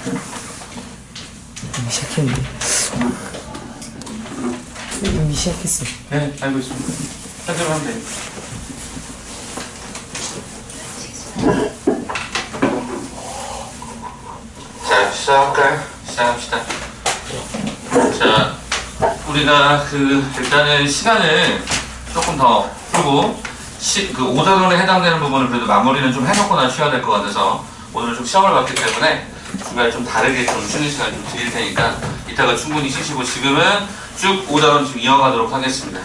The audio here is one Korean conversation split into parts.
이미 시작했는데. 이미 시작했어. 네, 알고 있습니다. 편집을 하면 돼요. 자, 시작할까요? 시작합시다. 자, 우리가 일단은 시간을 조금 더 풀고, 그 오전론에 해당되는 부분을 그래도 마무리는 좀 해놓고 쉬어야 될 것 같아서, 오늘 좀 시험을 봤기 때문에, 중간에 좀 다르게 좀 쉬는 시간을 좀 드릴 테니까, 이따가 충분히 쉬시고, 지금은 쭉 오전론 좀 이어가도록 하겠습니다.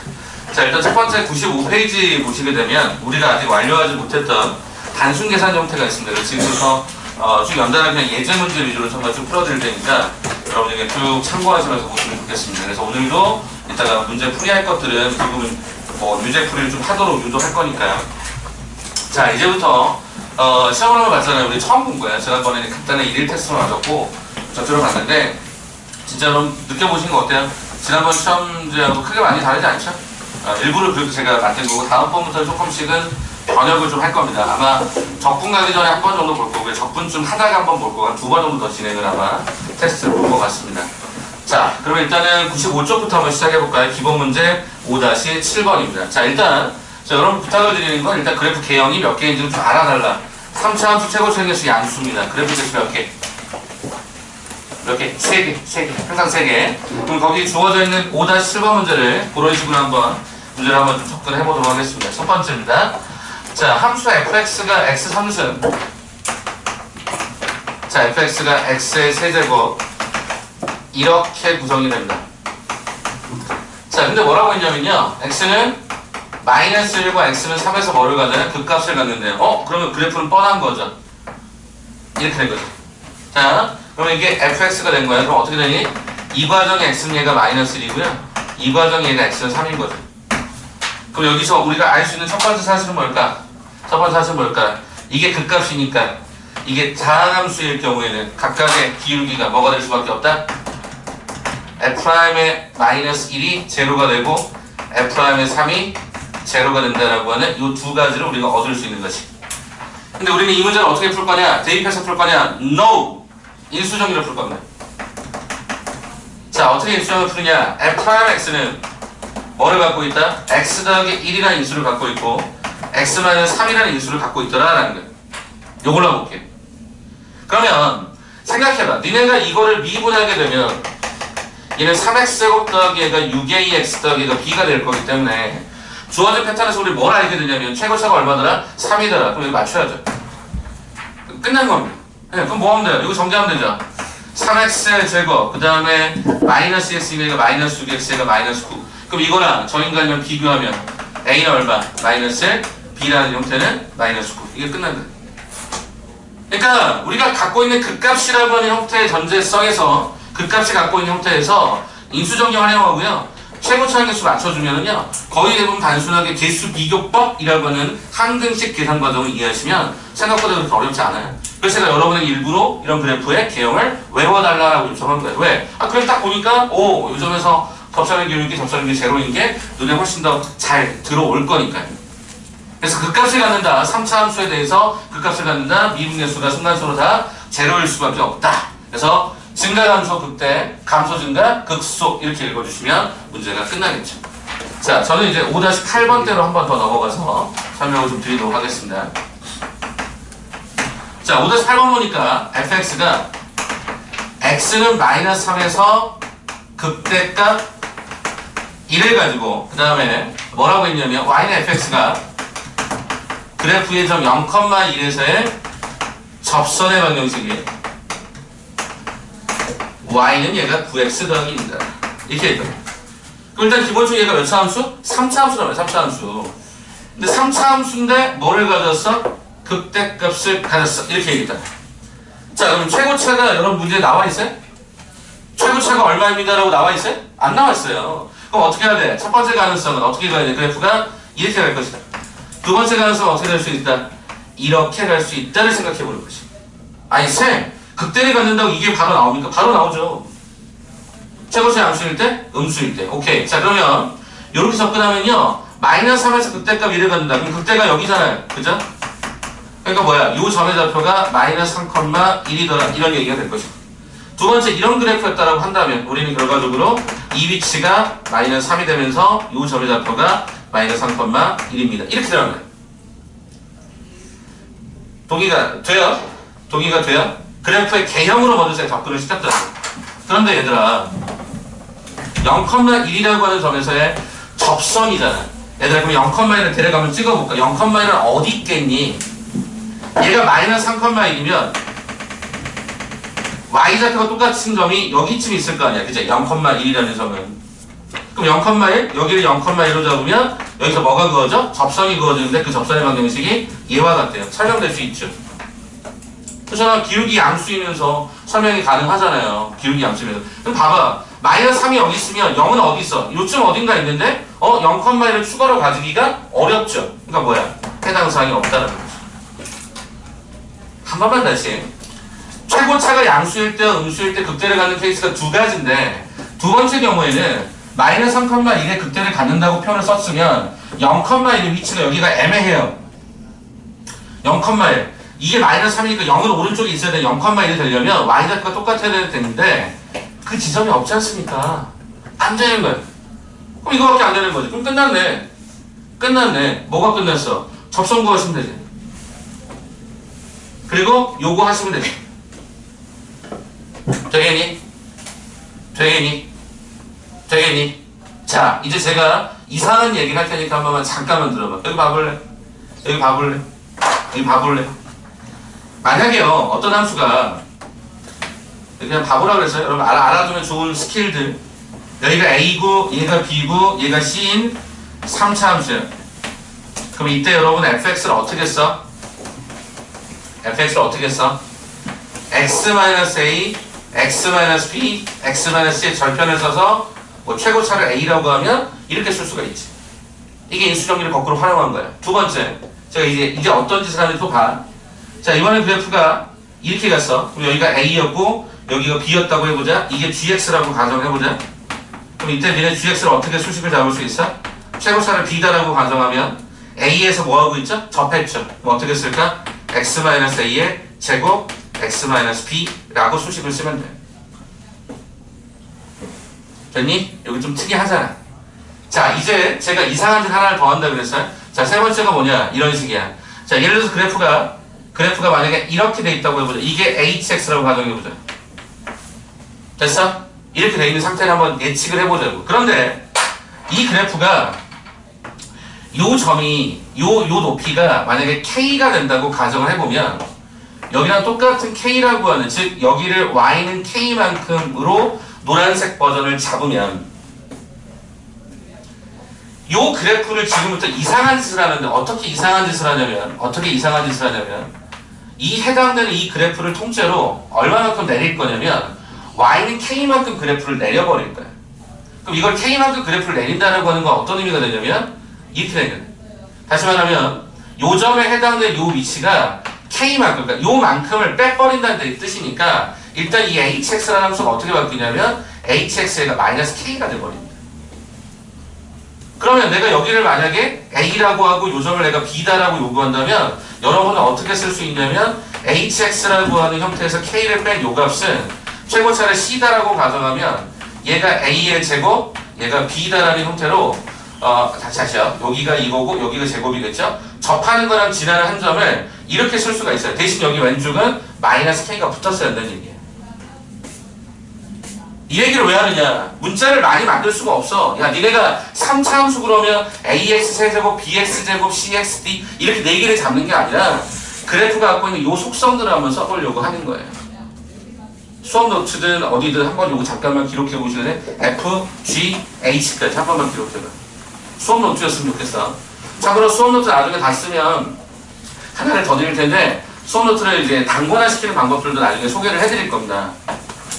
자, 일단 첫 번째 95페이지 보시게 되면, 우리가 아직 완료하지 못했던 단순 계산 형태가 있습니다. 그래서 지금부터 쭉 연달아 그냥 예제 문제 위주로 정말 쭉 풀어드릴 테니까 여러분에게 쭉 참고하시면서 보시면 좋겠습니다. 그래서 오늘도 이따가 문제 풀이할 것들은 대부분 유제 풀이를 좀 하도록 유도할 거니까요. 자, 이제부터 시험을 한번 봤잖아요. 우리 처음 본 거예요. 지난번에는 간단히 1일 테스트를 맞았고 전투를 봤는데 진짜 여러분 느껴보신 거 어때요? 지난번 시험제하고 크게 많이 다르지 않죠? 일부러 그래도 제가 만든 거고 다음번부터 조금씩은 번역을 좀 할 겁니다. 아마 적분 가기 전에 한 번 정도 볼 거고요. 적분쯤 하다가 한 번 볼 거고 한 2번 정도 더 진행을 아마 테스트를 볼 것 같습니다. 자, 그러면 일단은 95쪽부터 한번 시작해볼까요? 기본 문제 5-7번입니다. 자, 일단 여러분 부탁을 드리는 건 일단 그래프 개형이 몇 개인지는 좀 알아달라. 3차 함수, 최고차 함수 양수입니다. 그래프 개수 몇 개? 몇 개? 3개. 항상 3개. 그럼 거기 주어져 있는 5-7번 문제를 그런 식으로 문제를 한번 좀 접근해 보도록 하겠습니다. 첫 번째입니다. 자, 함수 fx가 x 3승. 자, fx가 x의 세제곱. 이렇게 구성이 됩니다. 자, 근데 뭐라고 했냐면요. x는 마이너스 1과 x는 3에서 뭐를 가잖아요? 극값을 갖는데요. 그러면 그래프는 뻔한 거죠. 이렇게 된 거죠. 자, 그러면 이게 fx가 된 거예요. 그럼 어떻게 되니? 2과정 x는 얘가 마이너스 1이고요. 2과정 얘가 x는 3인 거죠. 그럼 여기서 우리가 알 수 있는 첫 번째 사실은 뭘까? 첫 번째 사실은 뭘까? 이게 극값이니까 이게 자항함수일 경우에는 각각의 기울기가 뭐가 될 수밖에 없다? f'의 마이너스 1이 제로가 되고 f'의 3이 제로가 된다라고 하는 이 두 가지를 우리가 얻을 수 있는 거지. 근데 우리는 이 문제를 어떻게 풀 거냐? 대입해서 풀 거냐? No! 인수정리로 풀 겁니다. 자, 어떻게 인수정리를 푸느냐? f'x는 뭐를 갖고 있다? x 더하기 1이라는 인수를 갖고 있고 x-3이라는 인수를 갖고 있더라라는 거예요. 요걸로 볼게요. 그러면 생각해봐. 니네가 이거를 미분하게 되면 얘는 3x제곱 더하기 얘가 6ax 더하기 얘가 b가 될 거기 때문에 주어진 패턴에서 우리 뭘 알게 되냐면 최고차가 얼마더라? 3이더라. 그럼 이거 맞춰야죠. 끝난 겁니다. 네, 그럼 뭐 하면 돼요? 이거 정리하면 되죠. 3x제곱 그 다음에 마이너스 x이면 마이너스 6x가 마이너스 9. 그럼 이거랑 저 인간이랑 비교하면 a는 얼마? 마이너스 1, b라는 형태는 마이너스 9. 이게 끝난다. 그러니까 우리가 갖고 있는 극값이라고 하는 형태의 전제성에서 극값이 갖고 있는 형태에서 인수정리 활용하고요. 최고차 개수 맞춰주면은요. 거의 대부분 단순하게 개수 비교법이라고 하는 한 등식 계산 과정을 이해하시면 생각보다 그렇게 어렵지 않아요. 그래서 제가 여러분에게 일부러 이런 그래프의 개형을 외워달라고 요청한 거예요. 왜? 그래서 딱 보니까 요점에서 접선의 기울기, 접선의 제로인 게 눈에 훨씬 더 잘 들어올 거니까요. 그래서 극값을 갖는다. 3차 함수에 대해서 극값을 갖는다. 미분계수가 순간수로 다 제로일 수밖에 없다. 그래서 증가감소 극대, 감소 증가, 극소 이렇게 읽어주시면 문제가 끝나겠죠. 자, 저는 이제 5-8번대로 한 번 더 넘어가서 설명을 좀 드리도록 하겠습니다. 자, 5-8번 보니까 fx가 x는 마이너스 3에서 극대값 1을 가지고 그 다음에 뭐라고 했냐면 y는 fx가 그래프의 점 0,1에서의 접선의 방정식이에요. y는 얘가 9x 더하기 1이다. 이렇게 했다. 그럼 일단 기본적으로 얘가 몇 차 함수? 3차 함수라고요. 3차 함수. 근데 3차 함수인데 뭐를 가졌어? 극대값을 가졌어. 이렇게 얘기했다. 자, 그럼 최고차가 여러분 문제에 나와 있어요? 최고차가 얼마입니다 라고 나와 있어요? 안 나와 있어요. 그럼 어떻게 해야 돼? 첫 번째 가능성은 어떻게 가야 돼? 그래프가 이렇게 갈 것이다. 두 번째 가능성은 어떻게 될 수 있다? 이렇게 갈 수 있다를 생각해 보는 거지. 아니 쌤, 극대를 갖는다고 이게 바로 나옵니까? 바로 나오죠. 최고차 양수일 때, 음수일 때. 오케이. 자, 그러면 이렇게 접근하면요. 마이너스 3에서 극대값 1을 갖는다. 그럼 극대가 여기잖아요. 그죠? 그러니까 뭐야? 이 점의 좌표가 마이너스 3,1이더라. 이런 얘기가 될 것이고. 두 번째 이런 그래프였다라고 한다면 우리는 결과적으로 이 위치가 마이너스 3이 되면서 이 점의 좌표가 마이너스 3,1입니다. 이렇게 되는 거예요. 동의가 돼요? 동의가 돼요? 그래프의 개형으로 먼저 제가 접근을 시켰잖아요. 그런데 얘들아 0,1이라고 하는 점에서의 접선이잖아. 얘들아 그럼 0,1을 데려가면 찍어볼까? 0,1은 어디 있겠니? 얘가 마이너스 3,1이면 y좌표가 똑같은 점이 여기쯤 있을 거 아니야. 그치? 0,1이라는 점은. 그럼 0,1, 여기를 0,1로 잡으면 여기서 뭐가 그어져? 접선이 그어지는데 그 접선의 방정식이 얘와 같아요. 설명될 수 있죠. 그렇잖아. 기울기 양수이면서 설명이 가능하잖아요. 기울기 양수이면서. 그럼 봐봐. 마이너스 3이 여기 있으면 0은 어디 있어? 요쯤 어딘가 있는데 0,1을 추가로 가지기가 어렵죠. 그러니까 뭐야? 해당 사항이 없다는 거죠. 한 번만 다시. 최고차가 양수일 때와 음수일 때 극대를 갖는 케이스가 두 가지인데 두 번째 경우에는 마이너스 3,1의 극대를 갖는다고 표현을 썼으면 0,1의 위치가 여기가 애매해요. 0,1 이게 마이너스 3이니까 0은 오른쪽에 있어야 돼. 0,1이 되려면 y좌표가 똑같아야 되는데 그 지점이 없지 않습니까? 안 되는 거예요. 그럼 이거밖에 안 되는 거지. 그럼 끝났네. 끝났네. 뭐가 끝났어? 접선 구하시면 되지. 그리고 요거 하시면 되지. 되겠니? 되겠니? 되겠니? 자, 이제 제가 이상한 얘기를 할 테니까 한 번만 잠깐만 들어봐. 여기 봐볼래? 여기 봐볼래? 여기 봐볼래? 만약에요, 어떤 함수가 그냥 봐보라 그랬어요. 여러분 알아두면 좋은 스킬들. 여기가 A고, 얘가 B고, 얘가 C인 3차 함수예요. 그럼 이때 여러분 fx를 어떻게 써? fx를 어떻게 써? x-a, x-b, x-c의 절편을 써서 뭐 최고차를 a라고 하면 이렇게 쓸 수가 있지. 이게 인수정리를 거꾸로 활용한 거예요. 두 번째, 제가 이제 어떤 짓을 하는지 또 봐. 자, 이번에 그래프가 이렇게 갔어. 그럼 여기가 a였고 여기가 b였다고 해보자. 이게 gx라고 가정해보자. 그럼 이때 니네 gx를 어떻게 수식을 잡을 수 있어? 최고차를 b다라고 가정하면 a에서 뭐하고 있죠? 접했죠. 뭐 어떻게 쓸까? x-a의 제곱 x-b라고 수식을 쓰면 돼. 됐니? 여기 좀 특이하잖아. 자, 이제 제가 이상한 짓 하나를 더 한다 그랬어요. 자, 세 번째가 뭐냐? 이런 식이야. 자, 예를 들어서 그래프가 만약에 이렇게 돼 있다고 해보자. 이게 hx라고 가정해보자. 됐어? 이렇게 돼 있는 상태를 한번 예측을 해보자고. 그런데 이 그래프가 요 점이 요 높이가 만약에 k가 된다고 가정을 해보면 여기랑 똑같은 k라고 하는, 즉 여기를 y는 k만큼으로 노란색 버전을 잡으면 요 그래프를 지금부터 이상한 짓을 하는데 어떻게 이상한 짓을 하냐면 이 해당되는 이 그래프를 통째로 얼마만큼 내릴 거냐면 y는 k만큼 그래프를 내려버릴 거야. 그럼 이걸 k만큼 그래프를 내린다고 하는 건 어떤 의미가 되냐면 이렇게 되는 거야. 다시 말하면 요 점에 해당되는 요 위치가 k만큼, 그러니까 요만큼을 빼버린다는 뜻이니까 일단 이 hx라는 함수가 어떻게 바뀌냐면 hx가 마이너스 k가 돼버립니다. 그러면 내가 여기를 만약에 a라고 하고 요 점을 내가 b다라고 요구한다면 여러분은 어떻게 쓸 수 있냐면 hx라고 하는 형태에서 k를 뺀 요 값은 최고차를 c다라고 가정하면 얘가 a의 제곱, 얘가 b다라는 형태로 다시요. 여기가 이거고 여기가 제곱이겠죠? 접하는 거랑 지나는 한 점을 이렇게 쓸 수가 있어요. 대신 여기 왼쪽은 마이너스 k가 붙었어야 한다는 얘기예요. 이 얘기를 왜 하느냐? 문자를 많이 만들 수가 없어. 야, 니네가 3차 함수 그러면 ax 세제곱, bx 제곱, cxd 이렇게 4개를 잡는 게 아니라 그래프가 갖고 있는 요 속성들을 한번 써보려고 하는 거예요. 수업 노트든 어디든 한번 요거 잠깐만 기록해 보실래? f, g, h까지 한 번만 기록해봐. 수업 노트였으면 좋겠어. 참고로 수업 노트 나중에 다 쓰면 하나를 더 드릴 텐데 수업 노트를 이제 단권화시키는 방법들도 나중에 소개를 해드릴 겁니다.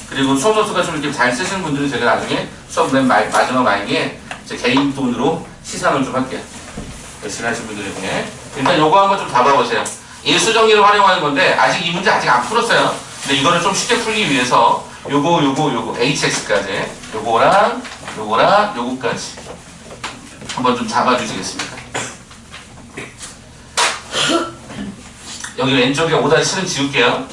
그리고 수업 노트가 좀 이렇게 잘 쓰시는 분들은 제가 나중에 수업 맨 마지막 말기에 제 개인 돈으로 시상을 좀 할게요. 열심히 하신 분들 중에. 일단 요거 한번 좀 잡아보세요. 인수정리를 활용하는 건데 아직 이 문제 아직 안 풀었어요. 근데 이거를 좀 쉽게 풀기 위해서 요거 hx까지 요거랑 요거까지 한번 좀 잡아주시겠습니까? 여기 왼쪽에 5-7은 지울게요.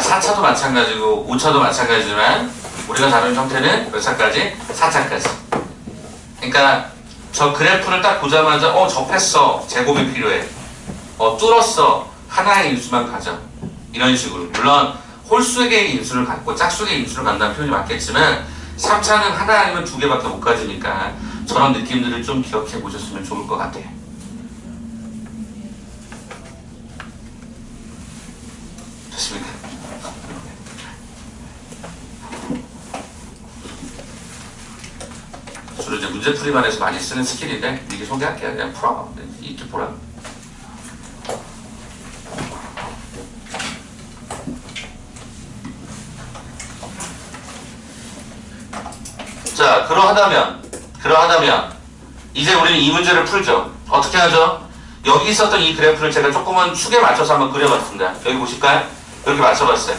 자, 4차도 마찬가지고 5차도 마찬가지지만 우리가 다루는 형태는 몇 차까지? 4차까지. 그러니까 저 그래프를 딱 보자마자 접했어. 제곱이 필요해. 뚫었어. 하나의 인수만 가져. 이런 식으로. 물론 홀수 개의 인수를 갖고 짝수 개의 인수를 간다는 표현이 맞겠지만 3차는 하나 아니면 2개밖에 못 가지니까 저런 느낌들을 좀 기억해 보셨으면 좋을 것 같아요. 됐습니까? 주로 이제 문제풀이반에서 많이 쓰는 스킬인데 이게 소개할게요. 그냥 풀어. 이렇게 보라. 자, 그러하다면 이제 우리는 이 문제를 풀죠. 어떻게 하죠? 여기 있었던 이 그래프를 제가 조금은 축에 맞춰서 한번 그려봤습니다. 여기 보실까요? 이렇게 맞춰봤어요.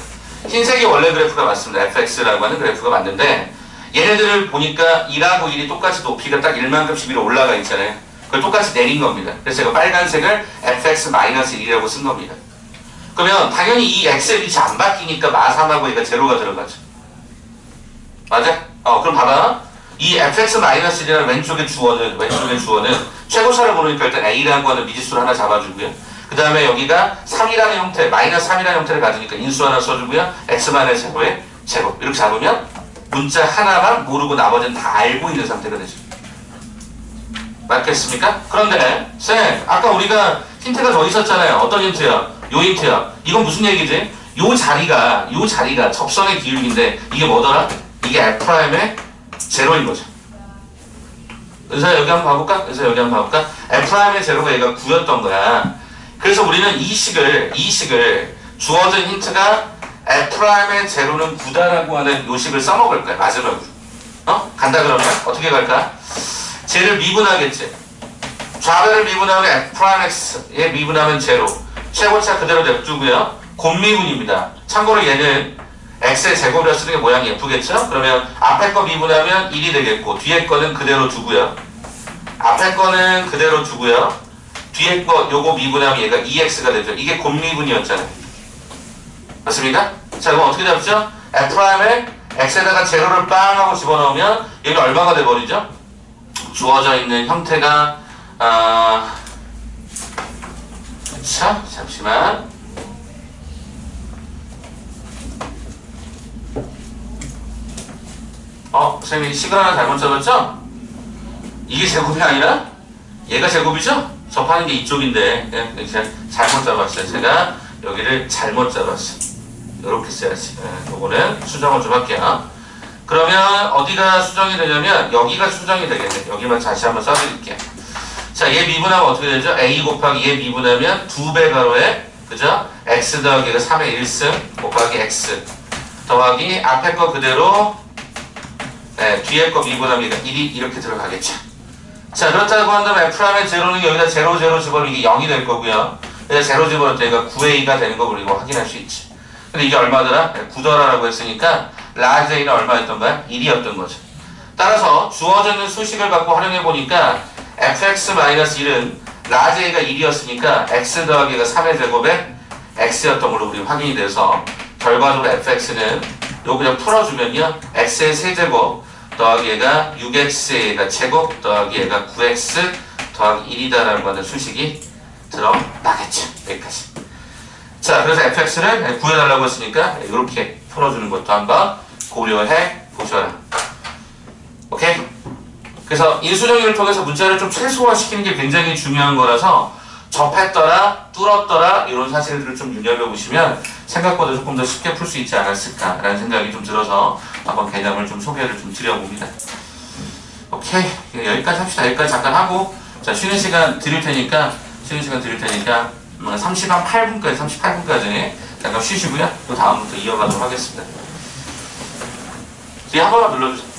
흰색이 원래 그래프가 맞습니다. fx라고 하는 그래프가 맞는데 얘네들을 보니까 2하고 1이 똑같이 높이가 딱 1만큼씩 위로 올라가 있잖아요. 그걸 똑같이 내린 겁니다. 그래서 제가 빨간색을 fx-1이라고 쓴 겁니다. 그러면 당연히 이 x의 위치 안 바뀌니까 마3하고 얘가 제로가 들어가죠. 맞아? 그럼 봐봐. 이 fx-1이라는 왼쪽에 주어는 최고차를 모르니까 일단 a라고 하는 미지수를 하나 잡아주고요. 그 다음에 여기가 3이라는 형태, -3이라는 형태를 가지니까 인수 하나 써주고요. x-제곱의 제곱. 이렇게 잡으면 문자 하나만 모르고 나머지는 다 알고 있는 상태가 되죠. 맞겠습니까? 그런데 쌤, 아까 우리가 힌트가 더 있었잖아요. 어떤 힌트야? 요 힌트야. 이건 무슨 얘기지? 요 자리가 접선의 기울기인데 이게 뭐더라? 이게 F'의 제로인 거죠. 은서야 여기 한번 봐볼까? F'의 제로가 얘가 9였던 거야. 그래서 우리는 이 식을 주어진 힌트가 F'의 제로는 9다라고 하는 요 식을 써먹을 거야. 마지막으로. 간다 그러면 어떻게 갈까? 쟤를 미분하겠지. 좌변을 미분하면 F'X에 미분하면 제로. 최고차 그대로 냅두고요. 곱미분입니다. 참고로 얘는 x의 제곱이라 쓰는 게 모양이 예쁘겠죠? 그러면 앞에 거 미분하면 1이 되겠고 뒤에 거는 그대로 두고요. 앞에 거는 그대로 두고요. 뒤에 거 요거 미분하면 얘가 2x가 되죠. 이게 곱미분이었잖아요. 맞습니까? 자, 그럼 어떻게 잡죠? F'에 x에다가 제로를 빵 하고 집어넣으면 얘가 얼마가 돼버리죠? 주어져 있는 형태가 자, 잠시만. 선생님이 식을 하나 잘못 잡았죠? 이게 제곱이 아니라 얘가 제곱이죠? 접하는 게 이쪽인데 제가 잘못 잡았어요. 제가 여기를 잘못 잡았어요. 이렇게 써야지. 요거는 수정을 좀 할게요. 그러면 어디가 수정이 되냐면 여기가 수정이 되겠네. 여기만 다시 한번 써드릴게요. 자, 얘 미분하면 어떻게 되죠? a 곱하기 얘 미분하면 2배 가로에 그죠? x 더하기 얘가 3의 1승 곱하기 x 더하기 앞에 거 그대로 뒤에 거 미분하면 1이 이렇게 들어가겠죠. 자, 그렇다고 한다면 F'의 제로는 여기다 제로 집어넣으면 이게 0이 될 거고요. 여기다 제로 집어넣으니까 9a가 되는 거 우리가 확인할 수 있지. 근데 이게 얼마더라? 9더라라고 했으니까 라지 a는 얼마였던 거야? 1이었던 거죠. 따라서 주어져 있는 수식을 갖고 활용해 보니까 fx-1은 라지 a가 1이었으니까 x 더하기 얘가 3의 제곱에 x였던 걸로 우리 확인이 돼서 결과적으로 fx는 요거 그냥 풀어주면요. x의 세제곱 더하기 얘가 6x의 얘가 제곱 더하기 얘가 9x 더하기 1이다라고 하는 수식이 들어나겠죠. 여기까지. 자, 그래서 fx를 구해달라고 했으니까 이렇게 풀어주는 것도 한번 고려해 보셔라. 오케이? 그래서 인수정의를 통해서 문자를 좀 최소화시키는 게 굉장히 중요한 거라서 접했더라, 뚫었더라 이런 사실들을 좀 눈여겨보시면 생각보다 조금 더 쉽게 풀 수 있지 않았을까라는 생각이 좀 들어서 한번 개념을 좀 소개를 좀 드려봅니다. 오케이, 여기까지 합시다. 여기까지 잠깐 하고 자, 쉬는 시간 드릴 테니까 38분까지 잠깐 쉬시고요. 또 다음부터 이어가도록 하겠습니다. 뒤에 한 번만 눌러주세요.